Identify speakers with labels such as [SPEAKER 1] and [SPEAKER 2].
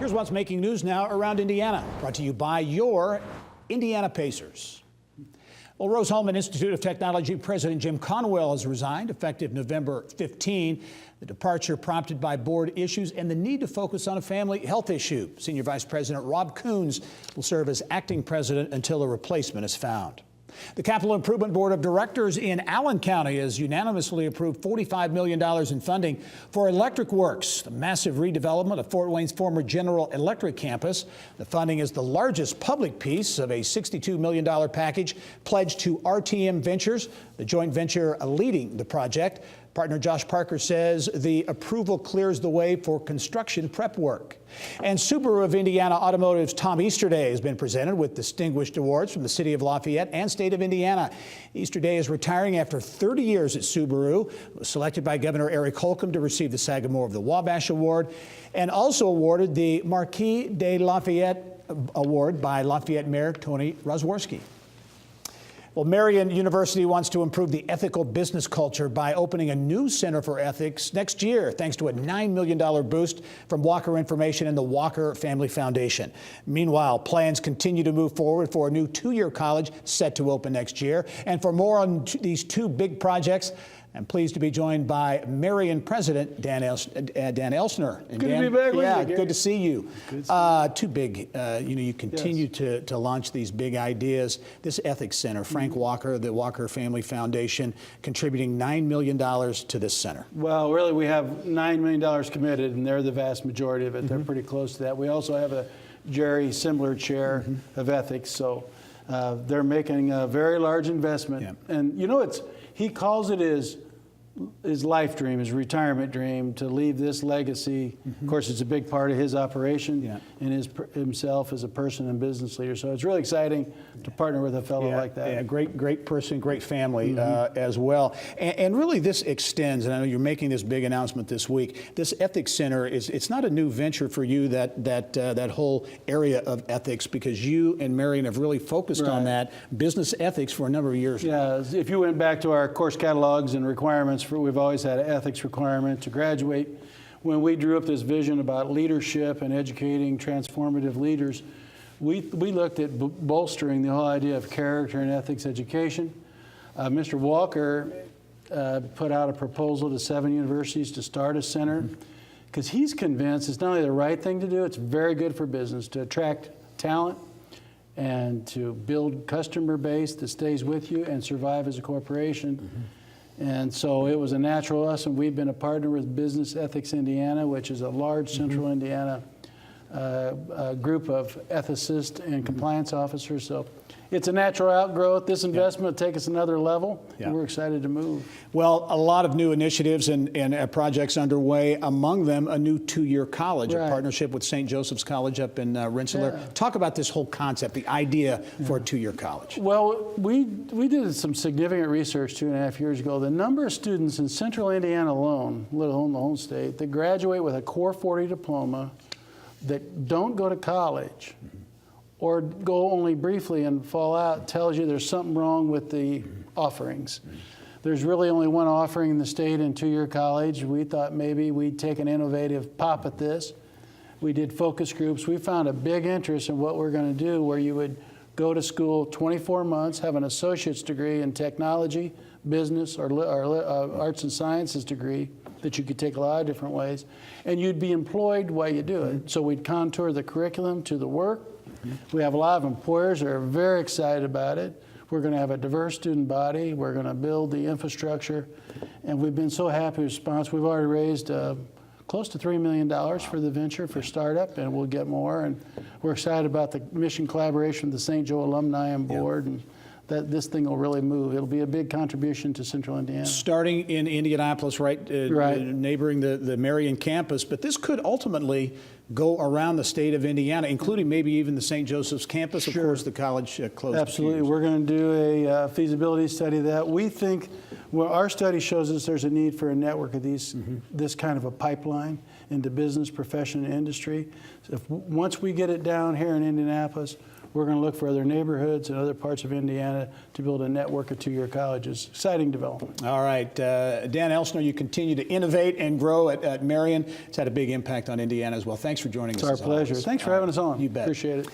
[SPEAKER 1] Here's what's making news now around Indiana, brought to you by your Indiana Pacers. Well, Rose-Hulman Institute of Technology President Jim Conwell has resigned effective November 15. The departure prompted by board issues and the need to focus on a family health issue. Senior Vice President Rob Coons will serve as acting president until a replacement is found. The Capital Improvement Board of Directors in Allen County has unanimously approved $45 million in funding for Electric Works, the massive redevelopment of Fort Wayne's former General Electric campus. The funding is the largest public piece of a $62 million package pledged to RTM Ventures, the joint venture leading the project. Partner Josh Parker says the approval clears the way for construction prep work. And Subaru of Indiana Automotive's Tom Easterday has been presented with distinguished awards from the city of Lafayette and state of Indiana. Easterday is retiring after 30 years at Subaru. Was selected by Governor Eric Holcomb to receive the Sagamore of the Wabash Award, and also awarded the Marquis de Lafayette Award by Lafayette Mayor Tony Rozworski. Well, Marian University wants to improve the ethical business culture by opening a new Center for Ethics next year, thanks to a $9 million boost from Walker Information and the Walker Family Foundation. Meanwhile, plans continue to move forward for a new two-year college set to open next year. And for more on these two big projects, I'm pleased to be joined by Marian President Dan Elsener.
[SPEAKER 2] Good to be back with you, Gary.
[SPEAKER 1] Good to see you. Too big. You continue to launch these big ideas. This Ethics Center, Frank Walker, the Walker Family Foundation, contributing $9 million to this center.
[SPEAKER 2] Well, really, we have $9 million committed, and they're the vast majority of it. They're pretty close to that. We also have a Jerry Simbler Chair of Ethics, so they're making a very large investment.
[SPEAKER 1] Yeah.
[SPEAKER 2] And he calls it his life dream, his retirement dream, to leave this legacy. Of course, it's a big part of his operation and himself as a person and business leader. So it's really exciting to partner with a fellow like that.
[SPEAKER 1] Yeah, great person, great family as well. And really this extends, and I know you're making this big announcement this week, this Ethics Center, it's not a new venture for you, that whole area of ethics, because you and Marian have really focused on that business ethics for a number of years now.
[SPEAKER 2] Yeah, if you went back to our course catalogs and requirements, we've always had an ethics requirement to graduate. When we drew up this vision about leadership and educating transformative leaders, we looked at bolstering the whole idea of character and ethics education. Mr. Walker put out a proposal to 7 universities to start a center, because he's convinced it's not only the right thing to do, it's very good for business to attract talent and to build customer base that stays with you and survive as a corporation. And so it was a natural lesson. We've been a partner with Business Ethics Indiana, which is a large central Indiana group of ethicists and compliance officers. So it's a natural outgrowth. This investment will take us another level, and we're excited to move. Well,
[SPEAKER 1] a lot of new initiatives and projects underway, among them a new two-year college, a partnership with St. Joseph's College up in Rensselaer. Talk about this whole concept, the idea for a two-year college.
[SPEAKER 2] Well, we did some significant research 2.5 years ago. The number of students in central Indiana alone, let alone the whole state, that graduate with a Core 40 diploma that don't go to college or go only briefly and fall out tells you there's something wrong with the offerings. There's really only one offering in the state in two-year college. We thought maybe we'd take an innovative pop at this. We did focus groups. We found a big interest in what we're going to do, where you would go to school 24 months, have an associate's degree in technology, business, or arts and sciences degree that you could take a lot of different ways, and you'd be employed while you do it. So we'd contour the curriculum to the work. We have a lot of employers that are very excited about it. We're going to have a diverse student body. We're going to build the infrastructure, and we've been so happy with the response. We've already raised close to $3 million for the venture for startup, and we'll get more. And we're excited about the mission collaboration with the St. Joe alumni on board, and that this thing will really move. It'll be a big contribution to central Indiana.
[SPEAKER 1] Starting in Indianapolis, neighboring the Marian campus, but this could ultimately go around the state of Indiana, including maybe even the St. Joseph's campus. Of course, the college closed.
[SPEAKER 2] Absolutely. We're going to do a feasibility study of that. We think, well, our study shows us there's a need for a network of these, this kind of a pipeline into business, profession, and industry. So once we get it down here in Indianapolis, We're going to look for other neighborhoods and other parts of Indiana to build a network of two-year colleges. Exciting development.
[SPEAKER 1] All right. Dan Elsener, you continue to innovate and grow at Marian. It's had a big impact on Indiana as well. Thanks for joining us.
[SPEAKER 2] It's our pleasure.
[SPEAKER 1] Always.
[SPEAKER 2] Thanks for having us on.
[SPEAKER 1] You bet.
[SPEAKER 2] Appreciate it.